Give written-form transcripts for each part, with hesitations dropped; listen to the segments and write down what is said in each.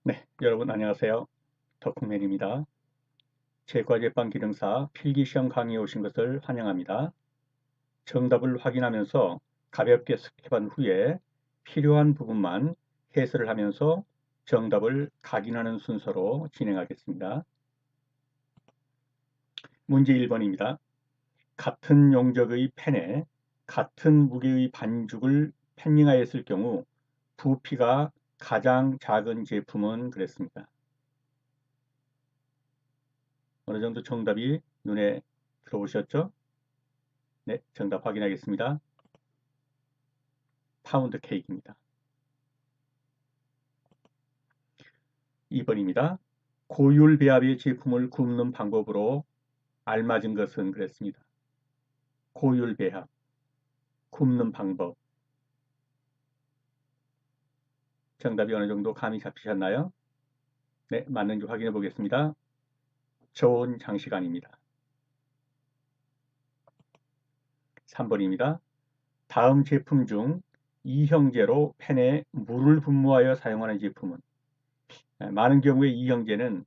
네, 여러분 안녕하세요. 덕후맨입니다. 제과제빵 기능사 필기시험 강의에 오신 것을 환영합니다. 정답을 확인하면서 가볍게 스킵한 후에 필요한 부분만 해설을 하면서 정답을 각인하는 순서로 진행하겠습니다. 문제 1번입니다. 같은 용적의 펜에 같은 무게의 반죽을 패닝하였을 경우 부피가 가장 작은 제품은 그랬습니다. 어느 정도 정답이 눈에 들어오셨죠? 네, 정답 확인하겠습니다. 파운드 케이크입니다. 2번입니다. 고율 배합의 제품을 굽는 방법으로 알맞은 것은 그랬습니다. 고율 배합, 굽는 방법. 정답이 어느 정도 감이 잡히셨나요? 네, 맞는지 확인해 보겠습니다. 좋은 장시간입니다. 3번입니다. 다음 제품 중 이 형제로 펜에 물을 분무하여 사용하는 제품은 많은 경우에 이 형제는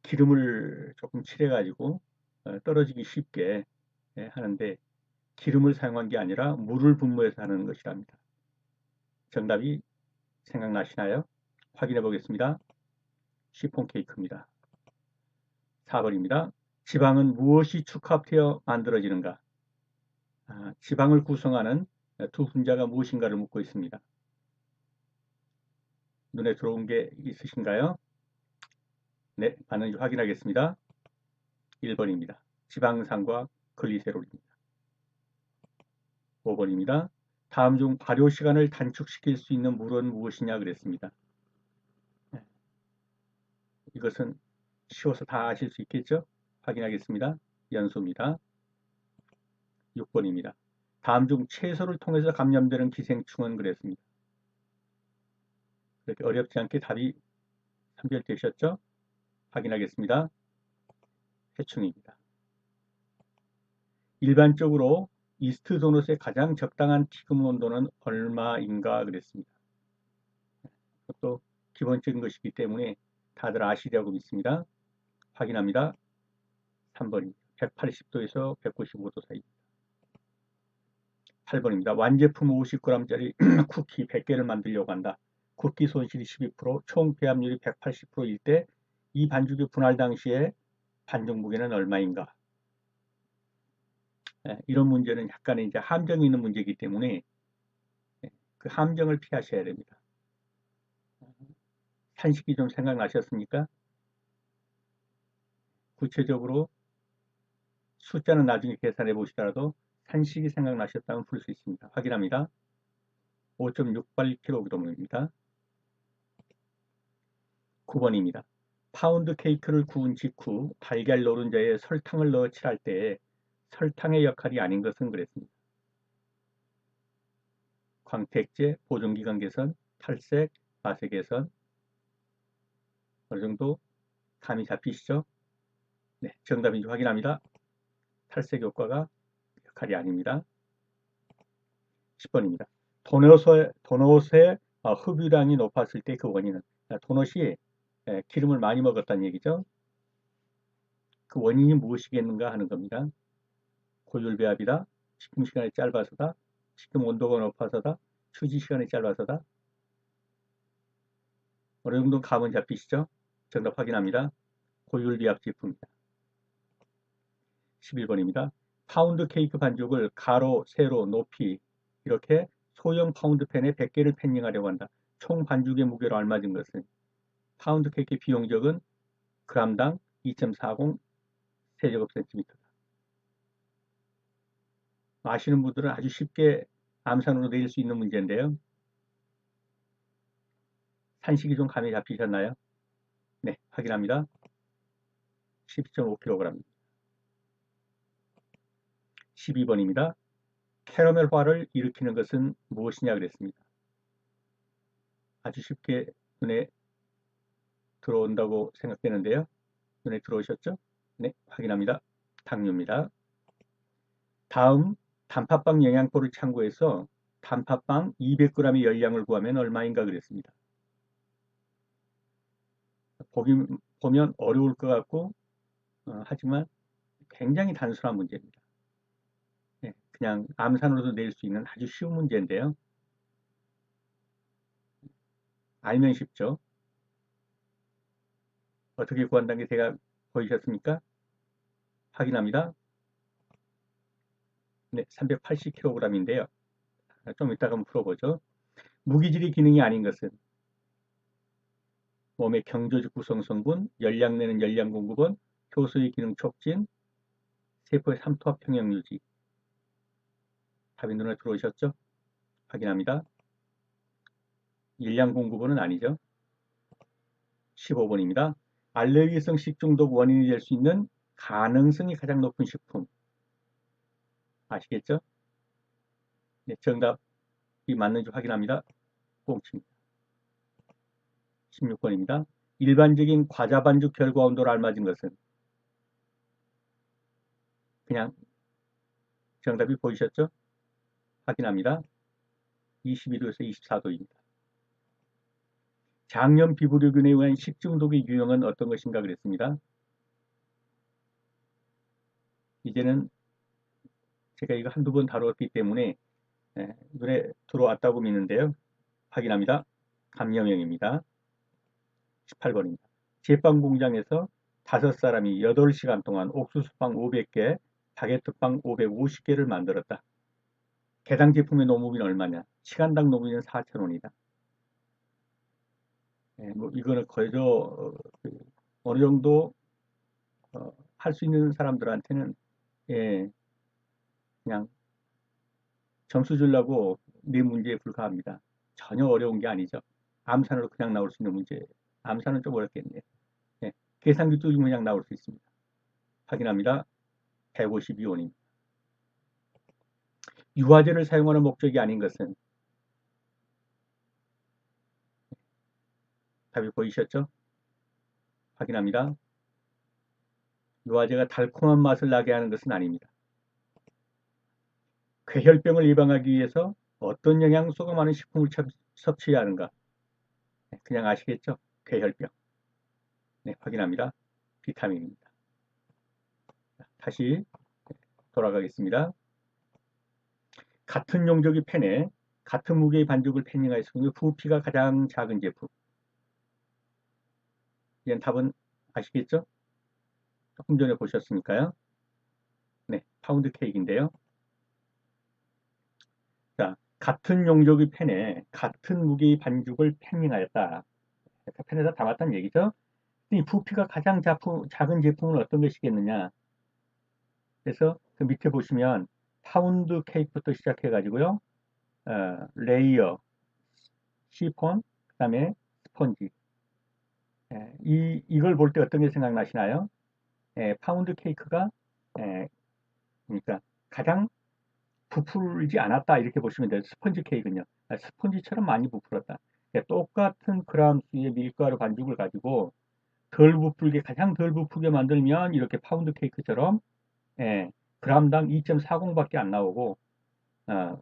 기름을 조금 칠해가지고 떨어지기 쉽게 하는데 기름을 사용한 게 아니라 물을 분무해서 하는 것이랍니다. 정답이 생각나시나요? 확인해 보겠습니다. 시폰 케이크입니다. 4번입니다. 지방은 무엇이 축합되어 만들어지는가? 지방을 구성하는 두 분자가 무엇인가를 묻고 있습니다. 눈에 들어온 게 있으신가요? 네, 맞는지 확인하겠습니다. 1번입니다. 지방산과 글리세롤입니다. 5번입니다. 다음 중 발효 시간을 단축시킬 수 있는 물은 무엇이냐 그랬습니다. 이것은 쉬워서 다 아실 수 있겠죠? 확인하겠습니다. 연소입니다. 6번입니다. 다음 중 채소를 통해서 감염되는 기생충은 그랬습니다. 그렇게 어렵지 않게 답이 선별되셨죠? 확인하겠습니다. 해충입니다. 일반적으로 이스트 도넛의 가장 적당한 튀김 온도는 얼마인가 그랬습니다. 그것도 기본적인 것이기 때문에 다들 아시리라고 믿습니다. 확인합니다. 3번입니다. 180도에서 195도 사이입니다. 8번입니다. 완제품 50g짜리 쿠키 100개를 만들려고 한다. 쿠키 손실이 12%, 총 배합률이 180%일 때 이 반죽의 분할 당시에 반죽 무게는 얼마인가? 이런 문제는 약간의 이제 함정이 있는 문제이기 때문에 그 함정을 피하셔야 됩니다. 산식이 좀 생각나셨습니까? 구체적으로 숫자는 나중에 계산해 보시더라도 산식이 생각나셨다면 풀 수 있습니다. 확인합니다. 5.68kg입니다. 9번입니다. 파운드 케이크를 구운 직후 달걀 노른자에 설탕을 넣어 칠할 때 설탕의 역할이 아닌 것은 그랬습니다. 광택제, 보존기간 개선, 탈색, 맛의 개선. 어느 정도 감이 잡히시죠? 네, 정답인지 확인합니다. 탈색 효과가 역할이 아닙니다. 10번입니다. 도넛의 흡유량이 높았을 때 그 원인은 도넛이 기름을 많이 먹었다는 얘기죠. 그 원인이 무엇이겠는가 하는 겁니다. 고율 배합이다, 식힘 시간이 짧아서다, 식힘 온도가 높아서다, 휴지 시간이 짧아서다. 어느 정도 감은 잡히시죠? 정답 확인합니다. 고율 배합 제품입니다. 11번입니다. 파운드 케이크 반죽을 가로, 세로, 높이 이렇게 소형 파운드 팬에 100개를 패닝하려고 한다. 총 반죽의 무게로 알맞은 것은 파운드 케이크 비용적은 g당 2.40 세제곱센티미터다. 아시는 분들은 아주 쉽게 암산으로 내릴 수 있는 문제인데요. 산식이 좀 감이 잡히셨나요? 네, 확인합니다. 12.5kg입니다. 12번입니다. 캐러멜화를 일으키는 것은 무엇이냐 그랬습니다. 아주 쉽게 눈에 들어온다고 생각되는데요. 눈에 들어오셨죠? 네, 확인합니다. 당류입니다. 다음 단팥빵 영양포를 참고해서 단팥빵 200g의 열량을 구하면 얼마인가 그랬습니다. 보면 어려울 것 같고 하지만 굉장히 단순한 문제입니다. 그냥 암산으로도 낼 수 있는 아주 쉬운 문제인데요. 알면 쉽죠. 어떻게 구한다는 게 제가 보이셨습니까? 확인합니다. 네, 380kg인데요. 좀 이따가 한번 풀어보죠. 무기질의 기능이 아닌 것은 몸의 경조직 구성 성분, 열량 내는 열량 공급원, 효소의 기능 촉진, 세포의 삼투압 평형 유지. 답이 눈에 들어오셨죠? 확인합니다. 열량 공급원은 아니죠. 15번입니다. 알레르기성 식중독 원인이 될 수 있는 가능성이 가장 높은 식품. 아시겠죠? 네, 정답이 맞는지 확인합니다. 꽁치입니다. 16번입니다. 일반적인 과자 반죽 결과 온도를 알맞은 것은 그냥 정답이 보이셨죠? 확인합니다. 22도에서 24도입니다. 장염 비브리균에 의한 식중독의 유형은 어떤 것인가 그랬습니다. 이제는 제가 이거 한두 번 다뤘기 때문에 눈에 들어왔다고 믿는데요. 확인합니다. 감염형입니다. 18번입니다. 제빵 공장에서 5사람이 8시간 동안 옥수수빵 500개, 바게트빵 550개를 만들었다. 개당 제품의 노무비는 얼마냐? 시간당 노무비는 4,000원이다. 뭐 이거는 거저 어느 정도 할 수 있는 사람들한테는 그냥 점수 주려고 네 문제에 불과합니다. 전혀 어려운 게 아니죠. 암산으로 그냥 나올 수 있는 문제. 암산은 좀 어렵겠네요. 계산기 뚜기 그냥 나올 수 있습니다. 확인합니다. 152원입니다. 유화제를 사용하는 목적이 아닌 것은 답이 보이셨죠? 확인합니다. 유화제가 달콤한 맛을 나게 하는 것은 아닙니다. 궤혈병을 예방하기 위해서 어떤 영양소가 많은 식품을 섭취해야 하는가? 그냥 아시겠죠? 궤혈병. 네, 확인합니다. 비타민입니다. 다시 돌아가겠습니다. 같은 용적의 펜에 같은 무게의 반죽을 패닝하였을 경우 부피가 가장 작은 제품. 이런 답은 아시겠죠? 조금 전에 보셨으니까요. 네, 파운드 케이크인데요. 자, 같은 용적의 펜에 같은 무게의 반죽을 패닝하였다. 펜에다 담았다는 얘기죠. 이 부피가 가장 작은 제품은 어떤 것이겠느냐? 그래서 그 밑에 보시면 파운드 케이크부터 시작해 가지고요. 레이어, 시폰, 그 다음에 스펀지. 이걸 볼 때 어떤 게 생각나시나요? 파운드 케이크가 그러니까 가장 부풀지 않았다 이렇게 보시면 돼요. 스펀지 케이크는요. 스펀지처럼 많이 부풀었다. 똑같은 그램 수의 밀가루 반죽을 가지고 덜 부풀게 가장 덜 부풀게 만들면 이렇게 파운드 케이크처럼 그램당 2.40밖에 안 나오고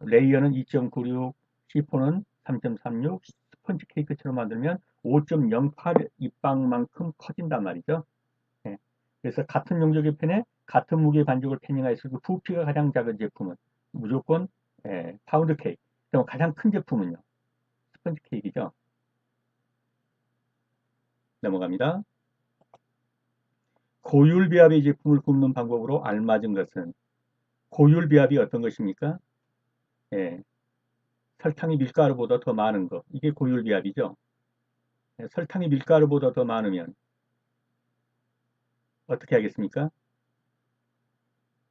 레이어는 2.96, 시폰은 3.36, 스펀지 케이크처럼 만들면 5.08 입방만큼 커진단 말이죠. 그래서 같은 용적의 펜에 같은 무게의 반죽을 패닝하였을 때 부피가 가장 작은 제품은 무조건 파운드 케이크. 그럼 가장 큰 제품은요. 스펀지 케이크죠. 넘어갑니다. 고율비압의 제품을 굽는 방법으로 알맞은 것은 고율비압이 어떤 것입니까? 예, 설탕이 밀가루보다 더 많은 것. 이게 고율비압이죠. 설탕이 밀가루보다 더 많으면 어떻게 하겠습니까?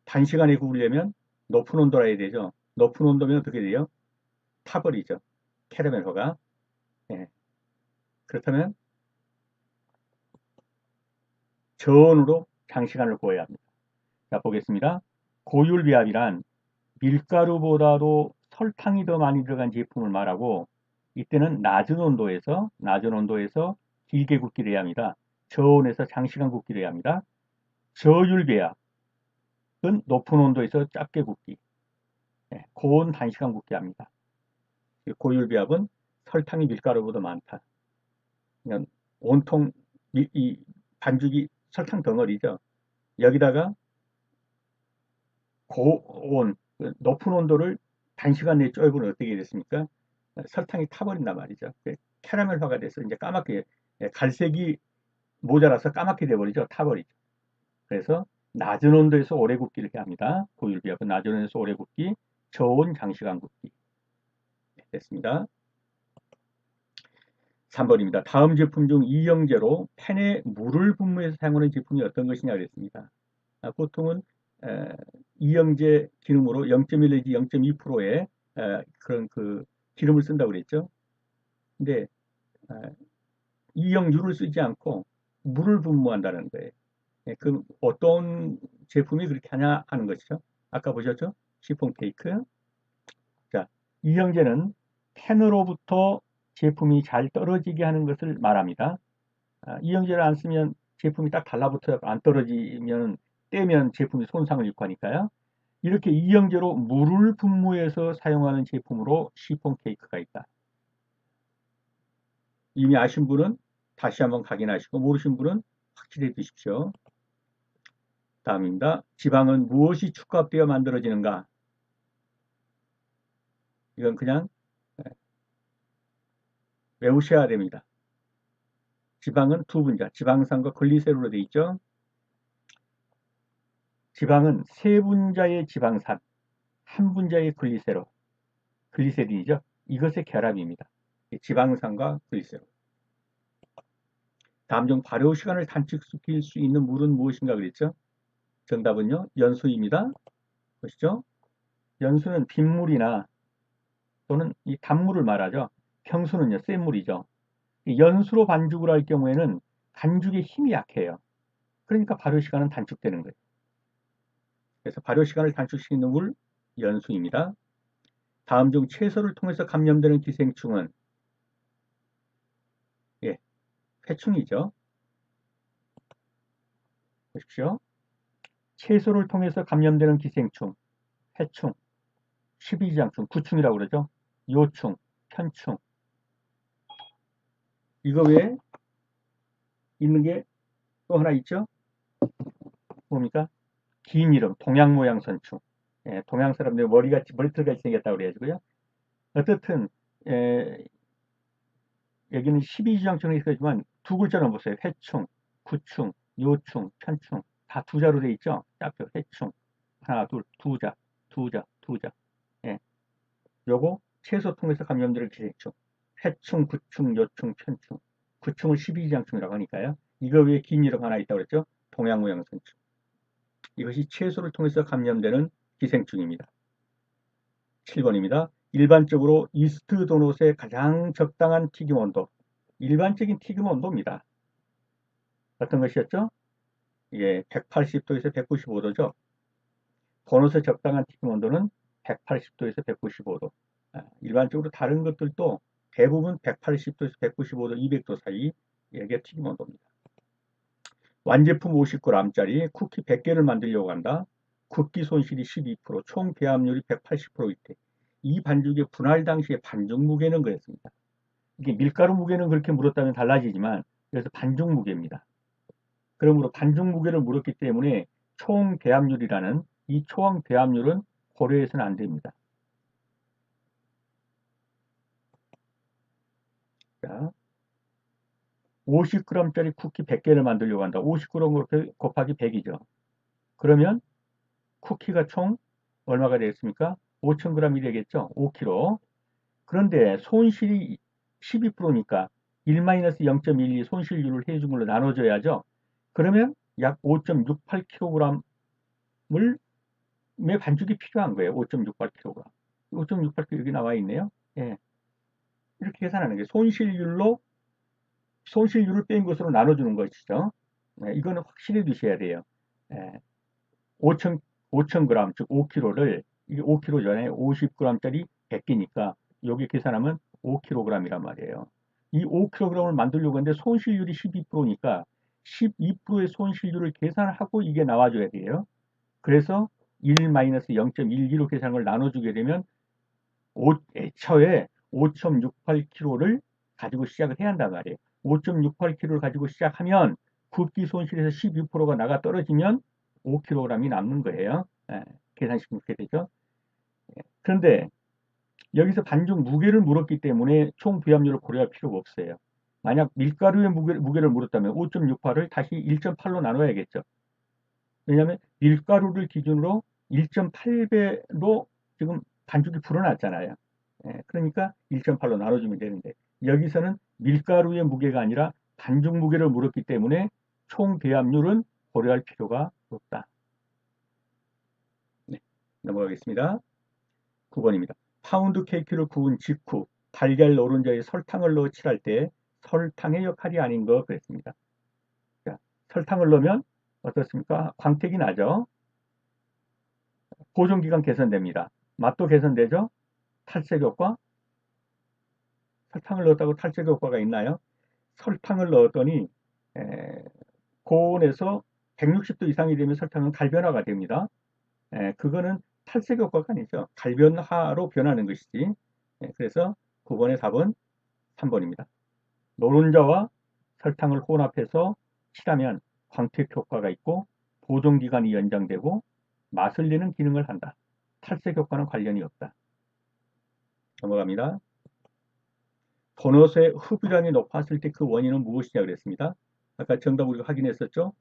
단시간에 구우려면 높은 온도라 해야 되죠. 높은 온도면 어떻게 돼요? 타버리죠. 캐러멜화가. 예. 그렇다면 저온으로 장시간을 구워야 합니다. 자, 보겠습니다. 고율비압이란 밀가루보다도 설탕이 더 많이 들어간 제품을 말하고 이때는 낮은 온도에서 길게 굽기를 해야 합니다. 저온에서 장시간 굽기를 해야 합니다. 저율배압은 높은 온도에서 짧게 굽기, 고온 단시간 굽기 합니다. 고율배압은 설탕이 밀가루보다 많다. 그냥 온통 이 반죽이 설탕 덩어리죠. 여기다가 고온, 높은 온도를 단시간 내에 쪄입으면 어떻게 됐습니까? 설탕이 타버린단 말이죠. 캐러멜화가 돼서 이제 까맣게, 갈색이 모자라서 까맣게 돼버리죠. 타버리죠. 그래서 낮은 온도에서 오래 굽기를 해야 합니다. 고율비하고 낮은 온도에서 오래 굽기, 저온 장시간 굽기. 됐습니다. 3번입니다. 다음 제품 중 이영제로 팬에 물을 분무해서 사용하는 제품이 어떤 것이냐 그랬습니다. 보통은 이영제 기름으로 0.1 내지 0.2%의 그런 그 기름을 쓴다고 그랬죠. 근데 이영유를 쓰지 않고 물을 분무한다는 거예요. 그 어떤 제품이 그렇게 하냐 하는 것이죠. 아까 보셨죠? 시폰 케이크. 자, 이영제는 팬으로부터 제품이 잘 떨어지게 하는 것을 말합니다. 이영제를 안 쓰면 제품이 딱 달라붙어서 안 떨어지면 떼면 제품이 손상을 입고 하니까요. 이렇게 이영제로 물을 분무해서 사용하는 제품으로 시폰 케이크가 있다. 이미 아신 분은 다시 한번 확인하시고 모르신 분은 확실히 드십시오. 다음입니다. 지방은 무엇이 축합되어 만들어지는가? 이건 그냥 외우셔야 됩니다. 지방은 두 분자, 지방산과 글리세롤로 되어 있죠. 지방은 세 분자의 지방산, 한 분자의 글리세린이죠. 이것의 결합입니다. 지방산과 글리세롤. 다음 중 발효 시간을 단축시킬 수 있는 물은 무엇인가 그랬죠? 정답은요, 연수입니다. 보시죠. 연수는 빗물이나 또는 이 단물을 말하죠. 평수는요, 센 물이죠. 연수로 반죽을 할 경우에는 반죽의 힘이 약해요. 그러니까 발효 시간은 단축되는 거예요. 그래서 발효 시간을 단축시키는 물, 연수입니다. 다음 중 채소를 통해서 감염되는 기생충은 예, 회충이죠. 보십시오. 채소를 통해서 감염되는 기생충, 해충, 십이지장충, 구충이라고 그러죠. 요충, 편충. 이거 외에 있는 게 또 하나 있죠. 뭡니까? 긴 이름, 동양 모양 선충. 예, 동양 사람들 머리털같이 생겼다고 그래가지고요. 어떻든 여기는 12지장충이 있지만 두 글자는 보세요. 회충, 구충, 요충, 편충 다 두 자로 돼 있죠. 짝표 회충 하나 둘 두 자. 예, 요거 채소 통해서 감염되는 기생충 회충, 구충, 요충, 편충 구충을 12지장충이라고 하니까요. 이거 위에 긴 이름 하나 있다고 그랬죠. 동양 모양 선충. 이것이 채소를 통해서 감염되는 기생충입니다. 7번입니다. 일반적으로 이스트 도넛의 가장 적당한 튀김 온도. 일반적인 튀김 온도입니다. 어떤 것이었죠? 이게 180도에서 195도죠. 도넛의 적당한 튀김 온도는 180도에서 195도. 일반적으로 다른 것들도 대부분 180도에서 195도, 200도 사이 이게 튀김 온도입니다. 완제품 50g짜리 쿠키 100개를 만들려고 한다. 쿠키 손실이 12%, 총 배합률이 180%일 때 이 반죽의 분할 당시의 반죽 무게는 그랬습니다. 이게 밀가루 무게는 그렇게 물었다면 달라지지만 그래서 반죽 무게입니다. 그러므로 반죽 무게를 물었기 때문에 총 배합률이라는 이 총 배합률은 고려해서는 안 됩니다. 자, 50g짜리 쿠키 100개를 만들려고 한다. 50g 곱하기 100이죠. 그러면 쿠키가 총 얼마가 되겠습니까? 5,000g이 되겠죠? 5kg. 그런데 손실이 12%니까 1-0.12 손실률을 해준 걸로 나눠줘야죠. 그러면 약 5.68kg을 의 반죽이 필요한 거예요. 5.68kg. 5.68kg 여기 나와 있네요. 예. 이렇게 계산하는 게 손실률을 뺀 것으로 나눠주는 것이죠. 예, 이거는 확실히 두셔야 돼요. 예. 5,000, 5,000g, 즉 5kg를, 이게 5kg잖아요. 50g짜리 100개니까, 여기 계산하면 5kg이란 말이에요. 이 5kg을 만들려고 하는데 손실률이 12%니까 12%의 손실률을 계산하고 이게 나와줘야 돼요. 그래서 1-0.12로 계산을 나눠주게 되면 애초에 5.68kg를 가지고 시작을 해야 한단 말이에요. 5.68kg를 가지고 시작하면 굽기 손실에서 12%가 나가 떨어지면 5kg이 남는 거예요. 계산시키면 그렇게 되죠. 그런데 여기서 반죽 무게를 물었기 때문에 총 부합률을 고려할 필요가 없어요. 만약 밀가루의 무게를 물었다면 5.68을 다시 1.8로 나눠야겠죠. 왜냐하면 밀가루를 기준으로 1.8배로 지금 반죽이 불어났잖아요. 그러니까 1.8로 나눠주면 되는데 여기서는 밀가루의 무게가 아니라 반죽 무게를 물었기 때문에 총 배합률은 고려할 필요가 없다. 네, 넘어가겠습니다. 9번입니다. 파운드 케이크를 구운 직후 달걀 노른자에 설탕을 넣어 칠할 때 설탕의 역할이 아닌 거 그랬습니다. 자, 설탕을 넣으면 어떻습니까? 광택이 나죠. 보존기간 개선됩니다. 맛도 개선되죠. 탈색 효과? 설탕을 넣었다고 탈색 효과가 있나요? 설탕을 넣었더니 고온에서 160도 이상이 되면 설탕은 갈변화가 됩니다. 그거는 탈색 효과가 아니죠. 갈변화로 변하는 것이지. 그래서 9번의 답은 3번입니다. 노른자와 설탕을 혼합해서 칠하면 광택 효과가 있고 보존 기간이 연장되고 맛을 내는 기능을 한다. 탈색 효과는 관련이 없다. 넘어갑니다. 도넛의 흡유량이 높았을 때 그 원인은 무엇이냐 그랬습니다. 아까 정답 우리가 확인했었죠.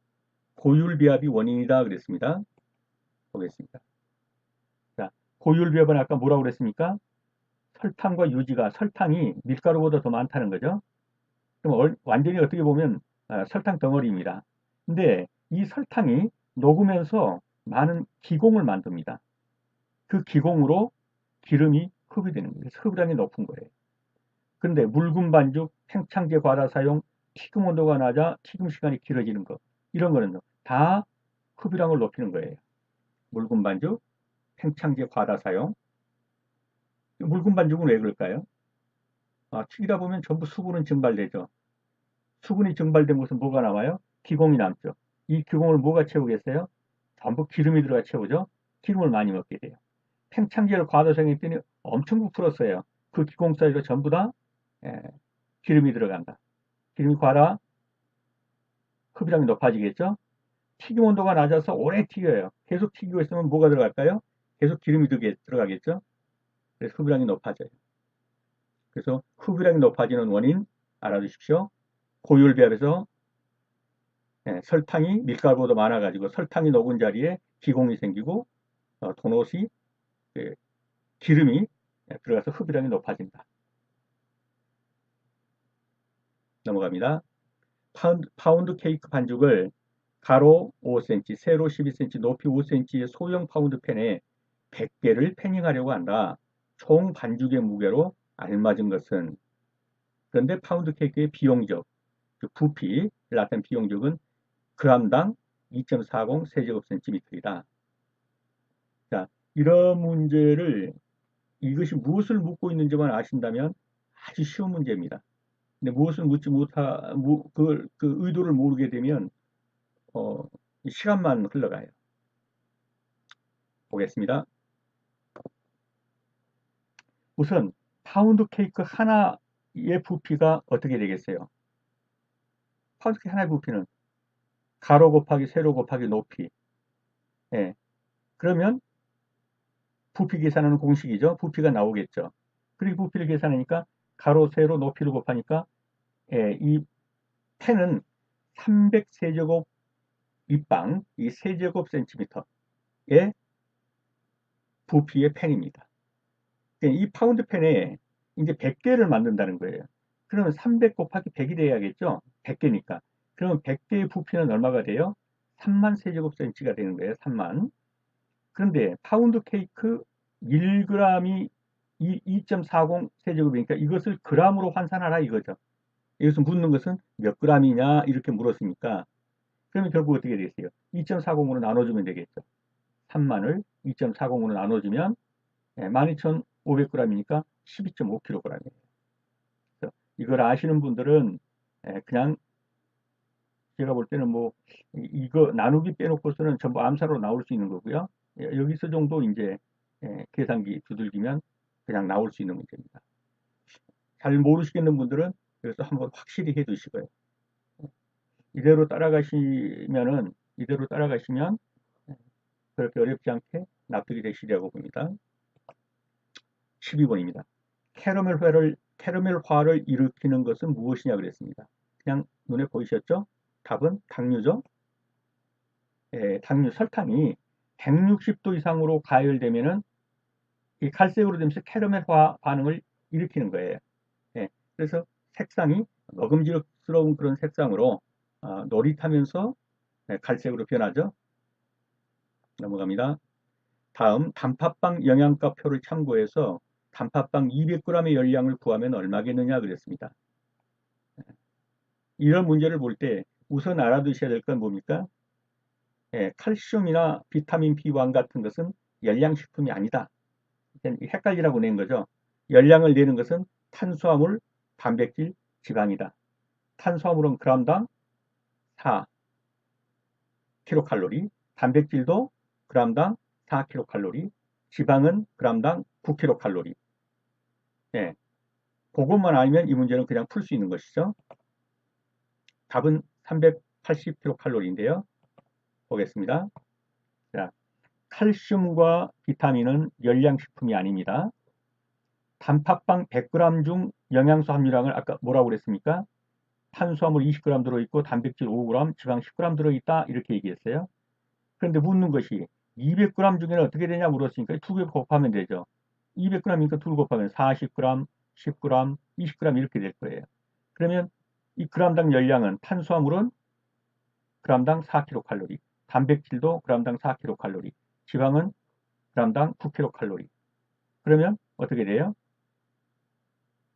고율비압이 원인이다 그랬습니다. 보겠습니다. 자, 고율비압은 아까 뭐라고 그랬습니까? 설탕과 유지가 설탕이 밀가루보다 더 많다는 거죠. 그럼 완전히 어떻게 보면 설탕 덩어리입니다. 근데 이 설탕이 녹으면서 많은 기공을 만듭니다. 그 기공으로 기름이 흡입되는 거예요. 흡유량이 높은 거예요. 그런데 묽은 반죽, 팽창제 과다 사용, 튀김 온도가 낮아 튀김 시간이 길어지는 것 이런 거는 다 흡유량을 높이는 거예요. 묽은 반죽, 팽창제 과다 사용. 묽은 반죽은 왜 그럴까요? 튀기다 보면 전부 수분은 증발되죠. 수분이 증발된 곳은 뭐가 남아요? 기공이 남죠. 이 기공을 뭐가 채우겠어요? 전부 기름이 들어가 채우죠. 기름을 많이 먹게 돼요. 팽창제를 과다 사용했더니 엄청 부풀었어요. 그 기공 사이가 전부 다 기름이 들어간다. 기름이 과다, 흡입량이 높아지겠죠. 튀김 온도가 낮아서 오래 튀겨요. 계속 튀기고 있으면 뭐가 들어갈까요? 계속 기름이 들어가겠죠. 그래서 흡입량이 높아져요. 그래서 흡입량이 높아지는 원인 알아두십시오. 고율비압에서 설탕이 밀가루보다 많아가지고 설탕이 녹은 자리에 기공이 생기고 도넛이 기름이 들어가서 흡입량이 높아진다. 넘어갑니다. 파운드 케이크 반죽을 가로 5cm, 세로 12cm, 높이 5cm의 소형 파운드 팬에 100개를 패닝하려고 한다. 총 반죽의 무게로 알맞은 것은 그런데 파운드 케이크의 비용적, 그 부피를 나타낸 비용적은 g당 2.40 세제곱센티미터이다. 자, 이런 문제를 이것이 무엇을 묻고 있는지만 아신다면 아주 쉬운 문제입니다. 근데 무엇을 묻지 그 의도를 모르게 되면 시간만 흘러가요. 보겠습니다. 우선 파운드 케이크 하나의 부피가 어떻게 되겠어요? 파운드 케이크 하나의 부피는 가로 곱하기 세로 곱하기 높이. 예. 그러면 부피 계산하는 공식이죠. 부피가 나오겠죠. 그리고 부피를 계산하니까 가로 세로 높이를 곱하니까 이 펜은 300세제곱 입방, 이 세제곱 센티미터의 부피의 펜입니다. 이 파운드 펜에 이제 100개를 만든다는 거예요. 그러면 300 곱하기 100이 돼야겠죠? 100개니까. 그러면 100개의 부피는 얼마가 돼요? 3만 세제곱센치가 되는 거예요. 3만. 그런데 파운드 케이크 1g이 2.40 세제곱이니까 이것을 g으로 환산하라 이거죠. 여기서 묻는 것은 몇 g이냐 이렇게 물었으니까 그러면 결국 어떻게 되겠어요? 2.40으로 나눠주면 되겠죠. 3만을 2.40으로 나눠주면 12,500g이니까 12.5kg이에요. 이걸 아시는 분들은 그냥 제가 볼 때는 뭐 이거 나누기 빼놓고서는 전부 암산으로 나올 수 있는 거고요. 여기서 정도 이제 계산기 두들기면 그냥 나올 수 있는 문제입니다. 잘 모르시겠는 분들은 그래서 한번 확실히 해 두시고요. 이대로 따라가시면 그렇게 어렵지 않게 납득이 되시리라고 봅니다. 12번입니다. 캐러멜화를 일으키는 것은 무엇이냐 그랬습니다. 그냥 눈에 보이셨죠? 답은 당류죠. 당류, 설탕이 160도 이상으로 가열되면은 이 갈색으로 되면서 캐러멜화 반응을 일으키는 거예요. 예, 그래서 색상이 먹음직스러운 그런 색상으로 노릿하면서 갈색으로 변하죠. 넘어갑니다. 다음 단팥빵 영양가표를 참고해서 단팥빵 200g의 열량을 구하면 얼마겠느냐 그랬습니다. 이런 문제를 볼 때 우선 알아두셔야 될 건 뭡니까? 칼슘이나 비타민 B1 같은 것은 열량식품이 아니다. 헷갈리라고 낸 거죠. 열량을 내는 것은 탄수화물, 단백질, 지방이다. 탄수화물은 g당 4kcal, 단백질도 g당 4kcal, 지방은 g당 9kcal. 예, 그것만 알면 이 문제는 그냥 풀 수 있는 것이죠. 답은 380kcal인데요. 보겠습니다. 자, 칼슘과 비타민은 열량식품이 아닙니다. 단팥빵 100g 중 영양소 함유량을 아까 뭐라고 그랬습니까? 탄수화물 20g 들어있고 단백질 5g, 지방 10g 들어있다 이렇게 얘기했어요. 그런데 묻는 것이 200g 중에는 어떻게 되냐 물었으니까 두 개 곱하면 되죠. 200g이니까 둘 곱하면 40g, 10g, 20g 이렇게 될 거예요. 그러면 이 g당 열량은 탄수화물은 g당 4kcal, 단백질도 g당 4kcal, 지방은 g당 9kcal. 그러면 어떻게 돼요?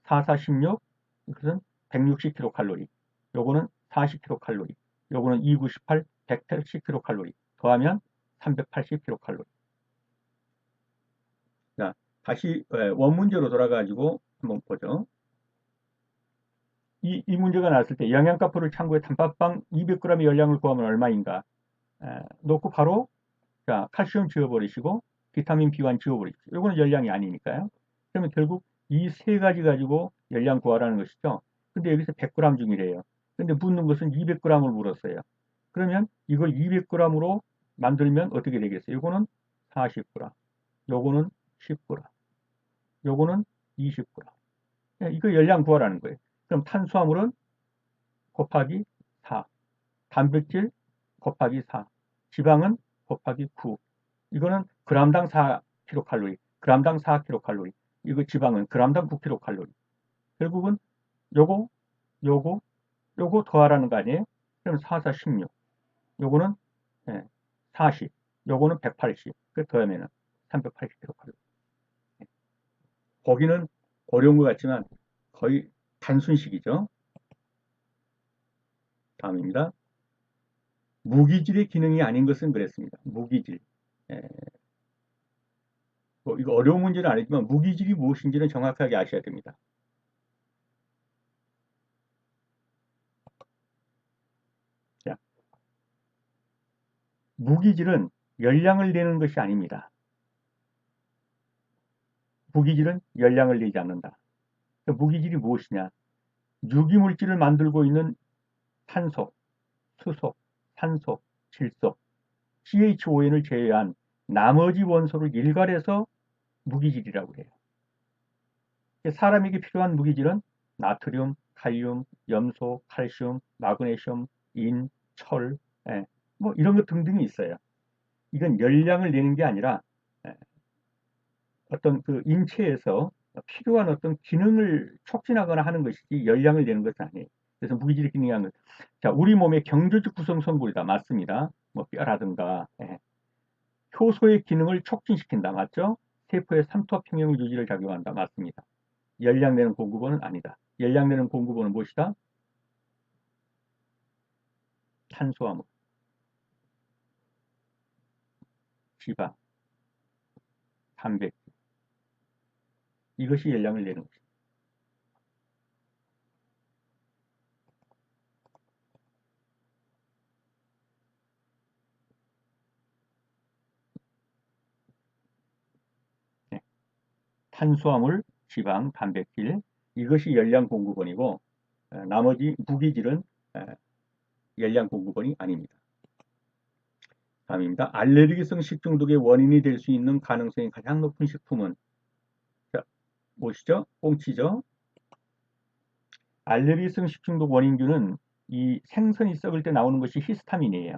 4, 4, 16, 이것은 160kcal, 요거는 40kcal, 요거는 2, 9, 18, 180kcal, 더하면 380kcal. 자, 다시 원문제로 돌아가지고 한번 보죠. 이 문제가 나왔을 때 영양가표를 참고해 단팥빵 200g의 열량을 구하면 얼마인가 놓고 바로 자, 칼슘 지워버리시고 비타민 B1 지워버리시고 이거는 열량이 아니니까요. 그러면 결국 이 세 가지 가지고 열량 구하라는 것이죠. 근데 여기서 100g 중이래요. 근데 묻는 것은 200g을 물었어요. 그러면 이걸 200g으로 만들면 어떻게 되겠어요? 이거는 40g, 요거는 10g, 요거는 20g. 이거 열량 구하라는 거예요. 그럼 탄수화물은 곱하기 4, 단백질 곱하기 4, 지방은 곱하기 9. 이거는 g당 4kcal, g당 4kcal. 이거 지방은 g당 9kcal. 결국은 요거, 요거, 요거 더하라는 거 아니에요? 그럼 4, 4, 16. 요거는 40. 요거는 180. 그 더하면은 380kcal. 거기는 어려운 것 같지만 거의 단순식이죠. 다음입니다. 무기질의 기능이 아닌 것은 그랬습니다. 무기질. 예, 이거 어려운 문제는 아니지만 무기질이 무엇인지는 정확하게 아셔야 됩니다. 자, 무기질은 열량을 내는 것이 아닙니다. 무기질은 열량을 내지 않는다. 무기질이 무엇이냐? 유기물질을 만들고 있는 탄소, 수소, 산소, 질소, CHON을 제외한 나머지 원소를 일괄해서 무기질이라고 해요. 사람에게 필요한 무기질은 나트륨, 칼륨, 염소, 칼슘, 마그네슘, 인, 철, 뭐 이런 것 등등이 있어요. 이건 열량을 내는 게 아니라 어떤 그 인체에서 필요한 어떤 기능을 촉진하거나 하는 것이지 열량을 내는 것은 아니에요. 그래서 무기질의 기능이 하는 것. 자, 우리 몸의 경조직 구성 성분이다. 맞습니다. 뭐 뼈라든가 효소의 기능을 촉진시킨다. 맞죠? 세포의 삼투압 평형 유지를 작용한다. 맞습니다. 열량 내는 공급원은 아니다. 열량 내는 공급원은 무엇이다? 탄수화물, 지방, 단백질. 이것이 열량을 내는 것입니다. 탄수화물, 지방, 단백질 이것이 열량 공급원이고 나머지 무기질은 열량 공급원이 아닙니다. 다음입니다. 알레르기성 식중독의 원인이 될 수 있는 가능성이 가장 높은 식품은, 자, 무엇이죠? 꽁치죠. 알레르기성 식중독 원인균은 이 생선이 썩을 때 나오는 것이 히스타민이에요.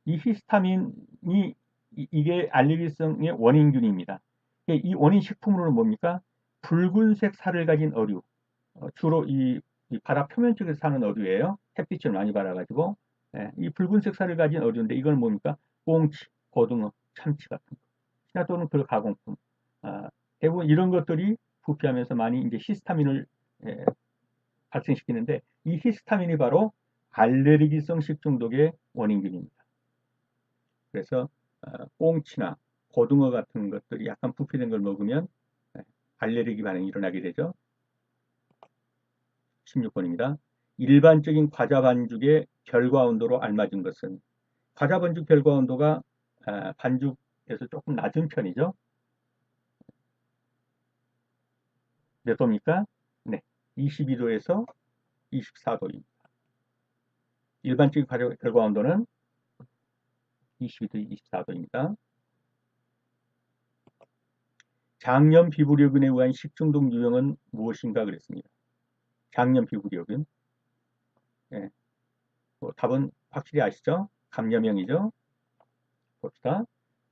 이 히스타민이 이게 알레르기성의 원인균입니다. 이 원인 식품으로는 뭡니까? 붉은색 살을 가진 어류, 주로 이 바다 표면 쪽에서 사는 어류예요. 햇빛을 많이 받아가지고. 이 붉은색 살을 가진 어류인데 이건 뭡니까? 꽁치, 고등어, 참치 같은 거. 시나 또는 그 가공품. 대부분 이런 것들이 부피하면서 많이 이제 히스타민을 발생시키는데 이 히스타민이 바로 알레르기성 식중독의 원인균입니다. 그래서 꽁치나 고등어 같은 것들이 약간 부피된 걸 먹으면 알레르기 반응이 일어나게 되죠. 16번입니다. 일반적인 과자 반죽의 결과 온도로 알맞은 것은, 과자 반죽 결과 온도가 반죽에서 조금 낮은 편이죠. 몇 도입니까? 네, 22도에서 24도입니다. 일반적인 과자 결과 온도는 22도, 24도입니다. 장염 피부려균에 의한 식중독 유형은 무엇인가 그랬습니다. 장염 피부려균. 예, 답은 확실히 아시죠? 감염형이죠. 봅시다.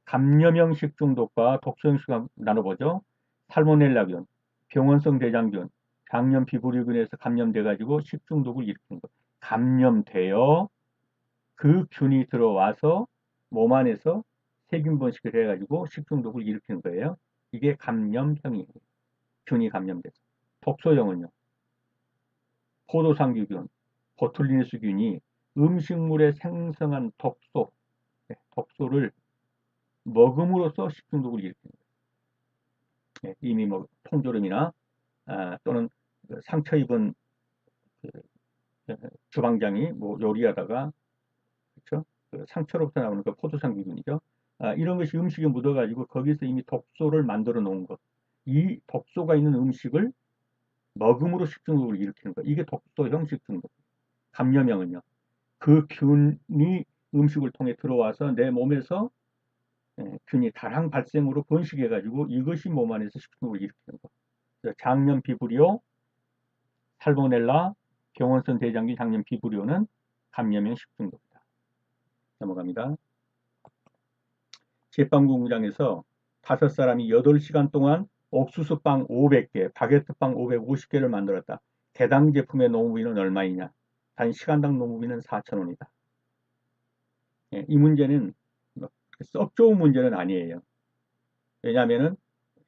감염형 식중독과 독소형 식중독 나눠보죠. 살모넬라균, 병원성 대장균, 장염 피부려균에서 감염돼가지고 식중독을 일으키는 것. 감염되어 그 균이 들어와서 몸 안에서 세균 번식을 해가지고 식중독을 일으키는 거예요. 이게 감염형이에요. 균이 감염돼서. 독소형은요. 포도상규균, 보툴리누스균이 음식물에 생성한 독소를 먹음으로써 식중독을 일으키는 거예요. 이미 뭐 통조림이나 또는 상처 입은 그 주방장이 뭐 요리하다가 그렇죠? 그 상처로부터 나오는 그 포도상균이죠. 이런 것이 음식에 묻어가지고 거기서 이미 독소를 만들어 놓은 것. 이 독소가 있는 음식을 먹음으로 식중독을 일으키는 것. 이게 독소형 식중독. 감염형은요. 그 균이 음식을 통해 들어와서 내 몸에서 균이 다량 발생으로 번식해가지고 이것이 몸 안에서 식중독을 일으키는 것. 장염 비브리오, 살모넬라, 병원성 대장균 장염 비브리오는 감염형 식중독이다. 넘어갑니다. 제빵공장에서 5사람이 8시간 동안 옥수수빵 500개, 바게트빵 550개를 만들었다. 개당 제품의 노무비는 얼마이냐? 단 시간당 노무비는 4,000원이다. 이 문제는 썩 좋은 문제는 아니에요. 왜냐하면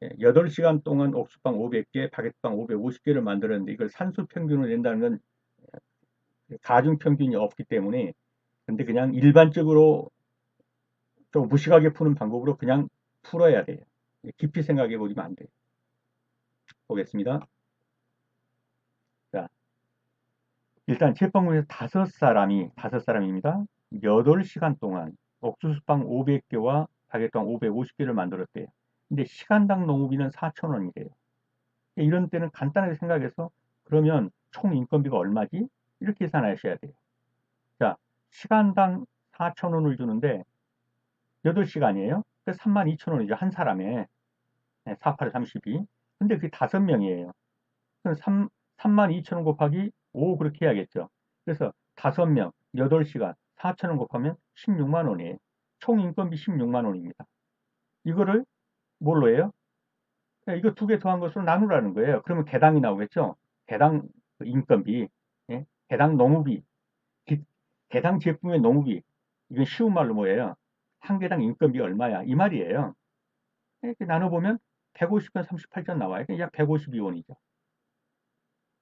8시간 동안 옥수수빵 500개, 바게트빵 550개를 만들었는데 이걸 산수 평균을 낸다는 건 가중 평균이 없기 때문에 근데 그냥 일반적으로 좀 무식하게 푸는 방법으로 그냥 풀어야 돼요. 깊이 생각해 보시면 안 돼요. 보겠습니다. 자, 일단 제빵국에서 5사람입니다. 8시간 동안 옥수수빵 500개와 바게트빵 550개를 만들었대요. 근데 시간당 농업비는 4,000원이래요. 이런 때는 간단하게 생각해서 그러면 총 인건비가 얼마지? 이렇게 계산하셔야 돼요. 자, 시간당 4,000원을 주는데 8시간이에요. 그 32,000원이죠. 한 사람에. 48에 32. 근데 그게 5명이에요. 그럼 32,000원 곱하기 5 그렇게 해야겠죠. 그래서 5명, 8시간, 4,000원 곱하면 16만 원이에요. 총 인건비 16만 원입니다. 이거를 뭘로 해요? 이거 2개 더한 것으로 나누라는 거예요. 그러면 개당이 나오겠죠. 개당 인건비, 개당 농우비, 개당 제품의 농우비. 이건 쉬운 말로 뭐예요? 한 개당 인건비 얼마야? 이 말이에요. 이렇게 나눠보면 150원 38전 나와요. 약 152원이죠.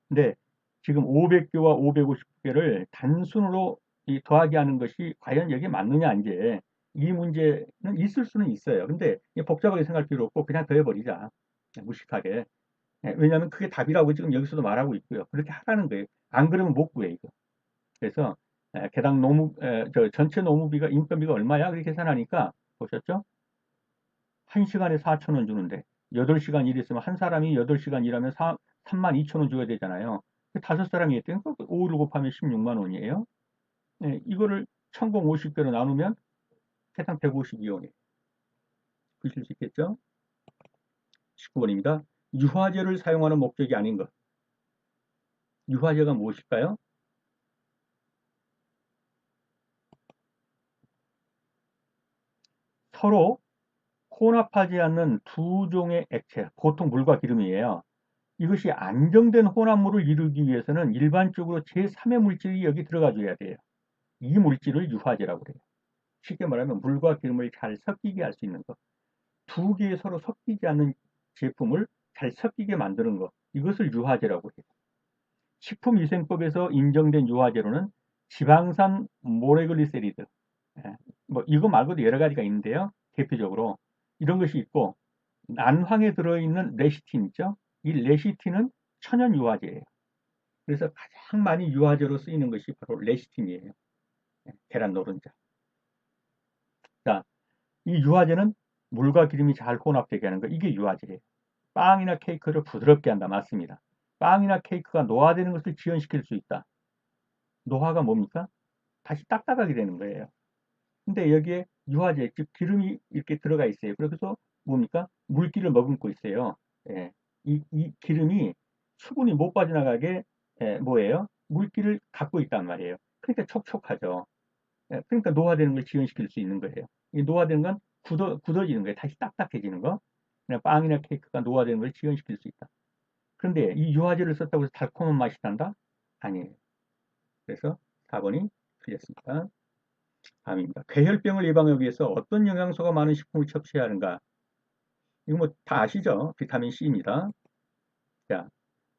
근데 지금 500개와 550개를 단순으로 더하기 하는 것이 과연 여기에 맞느냐 이제 이 문제는 있을 수는 있어요. 근데 복잡하게 생각할 필요 없고 그냥 더해버리자. 무식하게. 왜냐하면 그게 답이라고 지금 여기서도 말하고 있고요. 그렇게 하라는 거예요. 안 그러면 못 구해 이거. 그래서 개당 전체 노무비가 인건비가 얼마야? 그렇게 계산하니까 보셨죠? 1시간에 4,000원 주는데 8시간 일했으면 한 사람이 8시간 일하면 32,000원 줘야 되잖아요. 5사람이 했더니 5를 곱하면 16만 원이에요. 네, 이거를 1050개로 나누면 해당 152원이에요. 보실 수 있겠죠? 19번입니다. 유화제를 사용하는 목적이 아닌 것. 유화제가 무엇일까요? 서로 혼합하지 않는 두 종의 액체, 보통 물과 기름이에요. 이것이 안정된 혼합물을 이루기 위해서는 일반적으로 제3의 물질이 여기 들어가 줘야 돼요. 이 물질을 유화제라고 그래요. 쉽게 말하면 물과 기름을 잘 섞이게 할 수 있는 것. 두 개의 서로 섞이지 않는 제품을 잘 섞이게 만드는 것. 이것을 유화제라고 해요. 식품위생법에서 인정된 유화제로는 지방산 모레글리세리드, 예, 뭐 이거 말고도 여러 가지가 있는데요. 대표적으로 이런 것이 있고, 난황에 들어있는 레시틴 있죠? 이 레시틴은 천연 유화제예요. 그래서 가장 많이 유화제로 쓰이는 것이 바로 레시틴이에요. 계란 노른자. 자, 이 유화제는 물과 기름이 잘 혼합되게 하는 거, 이게 유화제예요. 빵이나 케이크를 부드럽게 한다. 맞습니다. 빵이나 케이크가 노화되는 것을 지연시킬 수 있다. 노화가 뭡니까? 다시 딱딱하게 되는 거예요. 근데 여기에 유화제, 즉 기름이 이렇게 들어가 있어요. 그래서 뭡니까? 물기를 머금고 있어요. 예. 이 기름이 수분이 못 빠져나가게 뭐예요? 물기를 갖고 있단 말이에요. 그러니까 촉촉하죠. 예, 그러니까 노화되는 걸 지연시킬 수 있는 거예요. 이 노화되는 건 굳어지는 거예요. 다시 딱딱해지는 거. 그냥 빵이나 케이크가 노화되는 걸 지연시킬 수 있다. 그런데 이 유화제를 썼다고 해서 달콤한 맛이 난다? 아니에요. 그래서 4번이 틀렸습니다. 다음입니다. 괴혈병을 예방하기 위해서 어떤 영양소가 많은 식품을 섭취해야 하는가? 이거 뭐 다 아시죠? 비타민 C입니다. 자,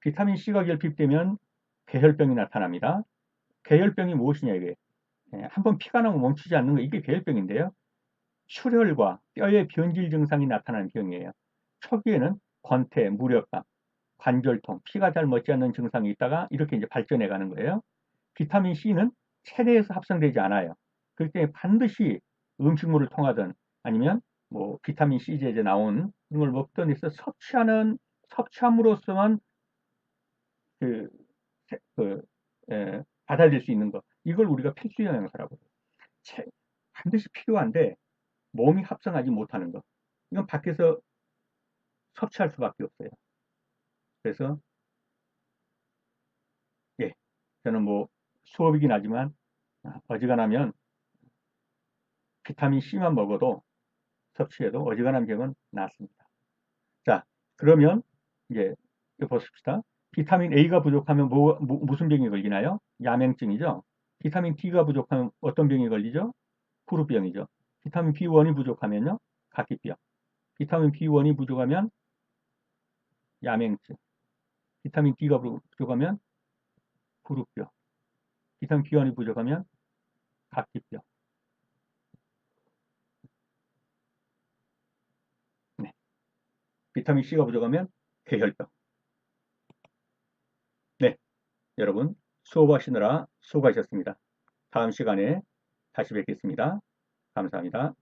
비타민 C가 결핍되면 괴혈병이 나타납니다. 괴혈병이 무엇이냐 이게? 한번 피가 나면 멈추지 않는 거 이게 괴혈병인데요. 출혈과 뼈의 변질 증상이 나타나는 병이에요. 초기에는 권태, 무력감, 관절통, 피가 잘 멎지 않는 증상이 있다가 이렇게 이제 발전해 가는 거예요. 비타민 C는 체내에서 합성되지 않아요. 그렇기 때문에 반드시 음식물을 통하든 아니면 뭐 비타민 C 제제 나온 이런 걸 먹던 해서 섭취함으로써만 그, 그 받아들일 수 있는 것. 이걸 우리가 필수 영양소라고 해요. 반드시 필요한데 몸이 합성하지 못하는 것. 이건 밖에서 섭취할 수밖에 없어요. 그래서 예, 저는 뭐 수업이긴 하지만 어지간하면 비타민 C만 먹어도 섭취해도 어지간한 병은 낫습니다. 자, 그러면 이제 이거 보십시다. 비타민 A가 부족하면 무슨 병이 걸리나요? 야맹증이죠. 비타민 D가 부족하면 어떤 병이 걸리죠? 후루병이죠. 비타민 B1이 부족하면요? 각기병. 비타민 B1이 부족하면 야맹증. 비타민 D가 부족하면 후루병. 비타민 B1이 부족하면 각기병. 네. 비타민 C가 부족하면 괴혈병. 네. 여러분 수업하시느라 수고하셨습니다. 다음 시간에 다시 뵙겠습니다. 감사합니다.